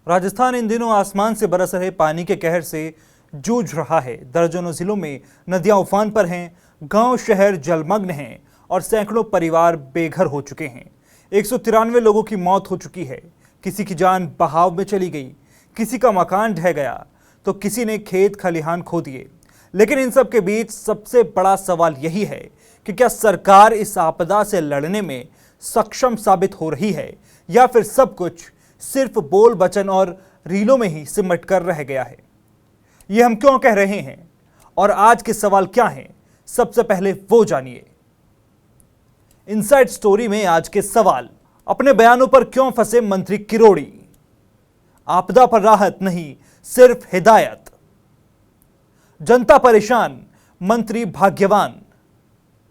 राजस्थान इन दिनों आसमान से बरस रहे पानी के कहर से जूझ रहा है। दर्जनों जिलों में नदियां उफान पर हैं, गांव शहर जलमग्न हैं और सैकड़ों परिवार बेघर हो चुके हैं। 193 लोगों की मौत हो चुकी है। किसी की जान बहाव में चली गई, किसी का मकान ढह गया तो किसी ने खेत खलिहान खो दिए। लेकिन इन सब के बीच सबसे बड़ा सवाल यही है कि क्या सरकार इस आपदा से लड़ने में सक्षम साबित हो रही है या फिर सब कुछ सिर्फ बोल वचन और रीलों में ही सिमट कर रह गया है। ये हम क्यों कह रहे हैं और आज के सवाल क्या हैं, सबसे पहले वो जानिए। इनसाइड स्टोरी में आज के सवाल: अपने बयानों पर क्यों फंसे मंत्री किरोड़ी? आपदा पर राहत नहीं, सिर्फ हिदायत। जनता परेशान, मंत्री भाग्यवान।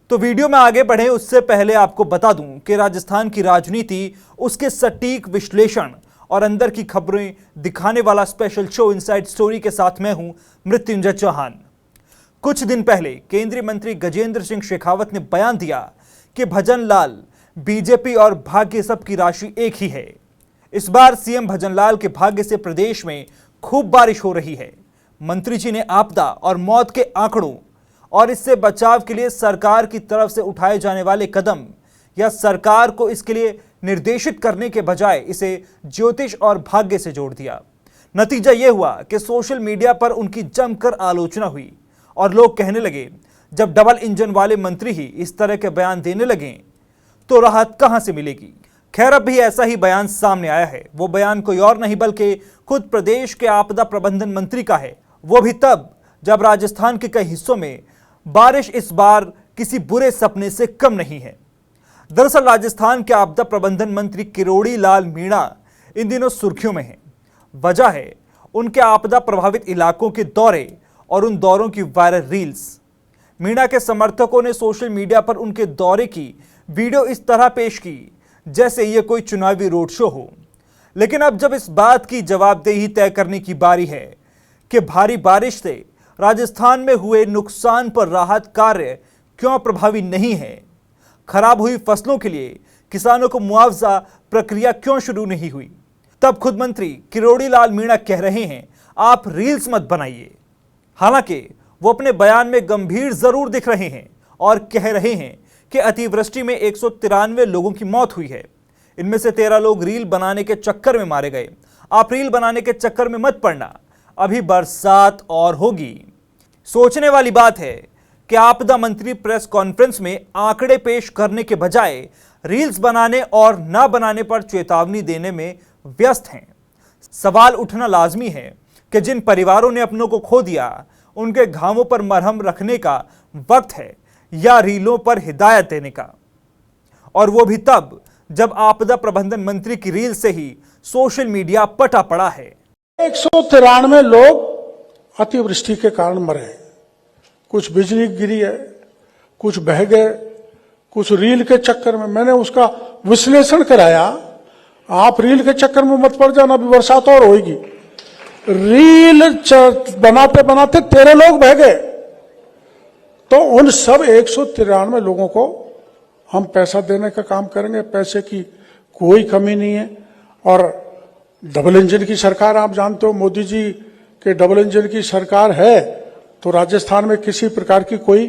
तो वीडियो में आगे बढ़े उससे पहले आपको बता दूं कि राजस्थान की राजनीति, उसके सटीक विश्लेषण और अंदर की खबरें दिखाने वाला स्पेशल शो इनसाइड स्टोरी के साथ मैं हूं मृत्युंजय चौहान। कुछ दिन पहले केंद्रीय मंत्री गजेंद्र सिंह शेखावत ने बयान दिया कि भजनलाल, बीजेपी और भाग्य सब की राशि एक ही है। इस बार सीएम भजनलाल के भाग्य से प्रदेश में खूब बारिश हो रही है। मंत्री जी ने आपदा और मौत के आंकड़ों और इससे बचाव के लिए सरकार की तरफ से उठाए जाने वाले कदम या सरकार को इसके लिए निर्देशित करने के बजाय इसे ज्योतिष और भाग्य से जोड़ दिया। नतीजा यह हुआ कि सोशल मीडिया पर उनकी जमकर आलोचना हुई और लोग कहने लगे, जब डबल इंजन वाले मंत्री ही इस तरह के बयान देने लगे तो राहत कहां से मिलेगी। खैर, अब भी ऐसा ही बयान सामने आया है। वो बयान कोई और नहीं बल्कि खुद प्रदेश के आपदा प्रबंधन मंत्री का है। वो भी तब जब राजस्थान के कई हिस्सों में बारिश इस बार किसी बुरे सपने से कम नहीं है। दरअसल राजस्थान के आपदा प्रबंधन मंत्री किरोड़ी लाल मीणा इन दिनों सुर्खियों में हैं। वजह है उनके आपदा प्रभावित इलाकों के दौरे और उन दौरों की वायरल रील्स। मीणा के समर्थकों ने सोशल मीडिया पर उनके दौरे की वीडियो इस तरह पेश की जैसे ये कोई चुनावी रोड शो हो। लेकिन अब जब इस बात की जवाबदेही तय करने की बारी है कि भारी बारिश से राजस्थान में हुए नुकसान पर राहत कार्य क्यों प्रभावी नहीं है, खराब हुई फसलों के लिए किसानों को मुआवजा प्रक्रिया क्यों शुरू नहीं हुई, तब खुद मंत्री किरोड़ी लाल मीणा कह रहे हैं, आप रील्स मत बनाइए। हालांकि वो अपने बयान में गंभीर जरूर दिख रहे हैं और कह रहे हैं कि अतिवृष्टि में 193 लोगों की मौत हुई है। इनमें से 13 लोग रील बनाने के चक्कर में मारे गए। आप रील बनाने के चक्कर में मत पड़ना, अभी बरसात और होगी। सोचने वाली बात है कि आपदा मंत्री प्रेस कॉन्फ्रेंस में आंकड़े पेश करने के बजाय रील्स बनाने और ना बनाने पर चेतावनी देने में व्यस्त हैं। सवाल उठना लाजमी है कि जिन परिवारों ने अपनों को खो दिया, उनके घावों पर मरहम रखने का वक्त है या रीलों पर हिदायत देने का, और वो भी तब जब आपदा प्रबंधन मंत्री की रील से ही सोशल मीडिया पटा पड़ा है। 193 लोग अतिवृष्टि के कारण मरे। कुछ बिजली गिरी है, कुछ बह गए, कुछ रील के चक्कर में। मैंने उसका विश्लेषण कराया, आप रील के चक्कर में मत पड़ जाना, अभी बरसात और होगी। रील बनाते बनाते 13 लोग बह गए। तो उन सब 193 लोगों को हम पैसा देने का काम करेंगे। पैसे की कोई कमी नहीं है। और डबल इंजन की सरकार, आप जानते हो, मोदी जी के डबल इंजन की सरकार है, तो राजस्थान में किसी प्रकार की कोई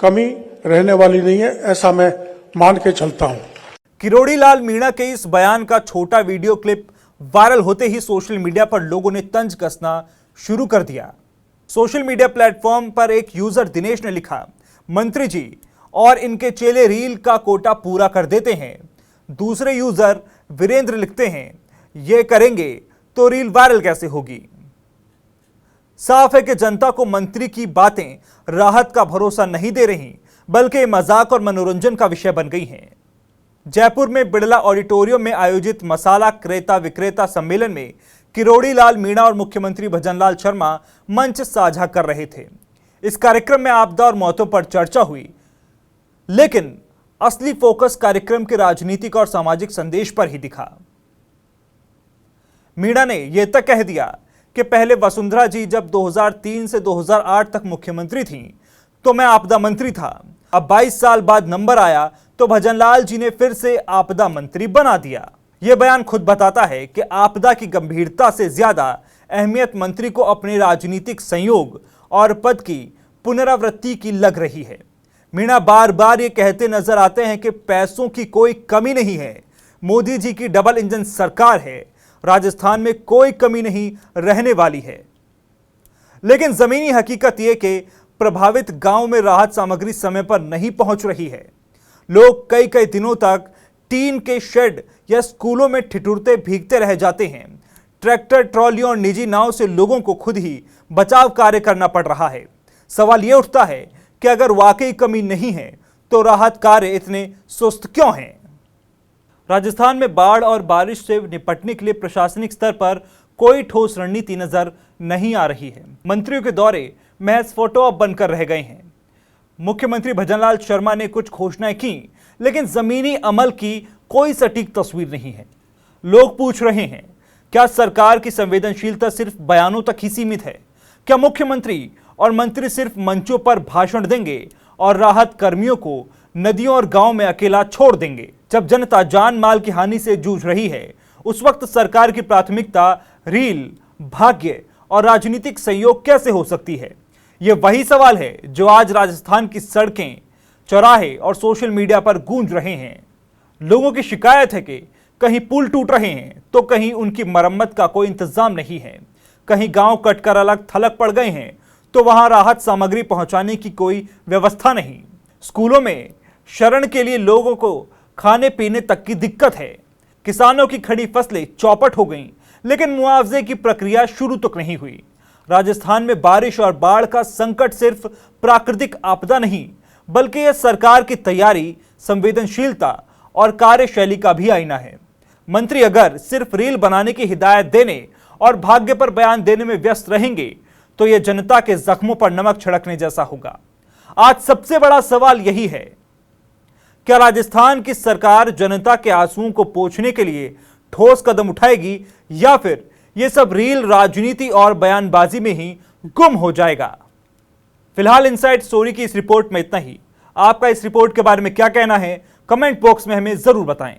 कमी रहने वाली नहीं है, ऐसा मैं मान के चलता हूं। किरोड़ी लाल मीणा के इस बयान का छोटा वीडियो क्लिप वायरल होते ही सोशल मीडिया पर लोगों ने तंज कसना शुरू कर दिया। सोशल मीडिया प्लेटफॉर्म पर एक यूजर दिनेश ने लिखा, मंत्री जी और इनके चेले रील का कोटा पूरा कर देते हैं। दूसरे यूजर वीरेंद्र लिखते हैं, ये करेंगे तो रील वायरल कैसे होगी। साफ है कि जनता को मंत्री की बातें राहत का भरोसा नहीं दे रही, बल्कि मजाक और मनोरंजन का विषय बन गई हैं। जयपुर में बिड़ला ऑडिटोरियम में आयोजित मसाला क्रेता विक्रेता सम्मेलन में किरोड़ी लाल मीणा और मुख्यमंत्री भजनलाल शर्मा मंच साझा कर रहे थे। इस कार्यक्रम में आपदा और मौतों पर चर्चा हुई, लेकिन असली फोकस कार्यक्रम के राजनीतिक और सामाजिक संदेश पर ही दिखा। मीणा ने यह तक कह दिया कि पहले वसुंधरा जी जब 2003 से 2008 तक मुख्यमंत्री थीं, तो मैं आपदा मंत्री था। अब 22 साल बाद नंबर आया तो भजनलाल जी ने फिर से आपदा मंत्री बना दिया। यह बयान खुद बताता है कि आपदा की गंभीरता से ज्यादा अहमियत मंत्री को अपने राजनीतिक संयोग और पद की पुनरावृत्ति की लग रही है। मीणा बार बार ये कहते नजर आते हैं कि पैसों की कोई कमी नहीं है, मोदी जी की डबल इंजन सरकार है, राजस्थान में कोई कमी नहीं रहने वाली है। लेकिन जमीनी हकीकत यह कि प्रभावित गांव में राहत सामग्री समय पर नहीं पहुंच रही है। लोग कई कई दिनों तक टीन के शेड या स्कूलों में ठिठुरते भीगते रह जाते हैं। ट्रैक्टर, ट्रॉलियों और निजी नाव से लोगों को खुद ही बचाव कार्य करना पड़ रहा है। सवाल यह उठता है कि अगर वाकई कमी नहीं है तो राहत कार्य इतने सुस्त क्यों हैं? राजस्थान में बाढ़ और बारिश से निपटने के लिए प्रशासनिक स्तर पर कोई ठोस रणनीति नजर नहीं आ रही है। मंत्रियों के दौरे महज फोटो ऑप बनकर रह गए हैं। मुख्यमंत्री भजनलाल शर्मा ने कुछ घोषणाएं की, लेकिन जमीनी अमल की कोई सटीक तस्वीर नहीं है। लोग पूछ रहे हैं, क्या सरकार की संवेदनशीलता सिर्फ बयानों तक ही सीमित है? क्या मुख्यमंत्री और मंत्री सिर्फ मंचों पर भाषण देंगे और राहत कर्मियों को नदियों और गांव में अकेला छोड़ देंगे? जब जनता जान माल की हानि से जूझ रही है, उस वक्त सरकार की प्राथमिकता रील, भाग्य और राजनीतिक सहयोग कैसे हो सकती है? यह वही सवाल है जो आज राजस्थान की सड़कें, चौराहे और सोशल मीडिया पर गूंज रहे हैं। लोगों की शिकायत है कि कहीं पुल टूट रहे हैं तो कहीं उनकी मरम्मत का कोई इंतजाम नहीं है, कहीं गांव कटकर अलग थलग पड़ गए हैं तो वहां राहत सामग्री पहुंचाने की कोई व्यवस्था नहीं। स्कूलों में शरण के लिए लोगों को खाने पीने तक की दिक्कत है। किसानों की खड़ी फसलें चौपट हो गईं, लेकिन मुआवजे की प्रक्रिया शुरू तक नहीं हुई। राजस्थान में बारिश और बाढ़ का संकट सिर्फ प्राकृतिक आपदा नहीं, बल्कि यह सरकार की तैयारी, संवेदनशीलता और कार्यशैली का भी आईना है। मंत्री अगर सिर्फ रील बनाने की हिदायत देने और भाग्य पर बयान देने में व्यस्त रहेंगे तो यह जनता के जख्मों पर नमक छिड़कने जैसा होगा। आज सबसे बड़ा सवाल यही है, क्या राजस्थान की सरकार जनता के आंसुओं को पोंछने के लिए ठोस कदम उठाएगी या फिर यह सब रील, राजनीति और बयानबाजी में ही गुम हो जाएगा? फिलहाल इनसाइड स्टोरी की इस रिपोर्ट में इतना ही। आपका इस रिपोर्ट के बारे में क्या कहना है, कमेंट बॉक्स में हमें जरूर बताएं।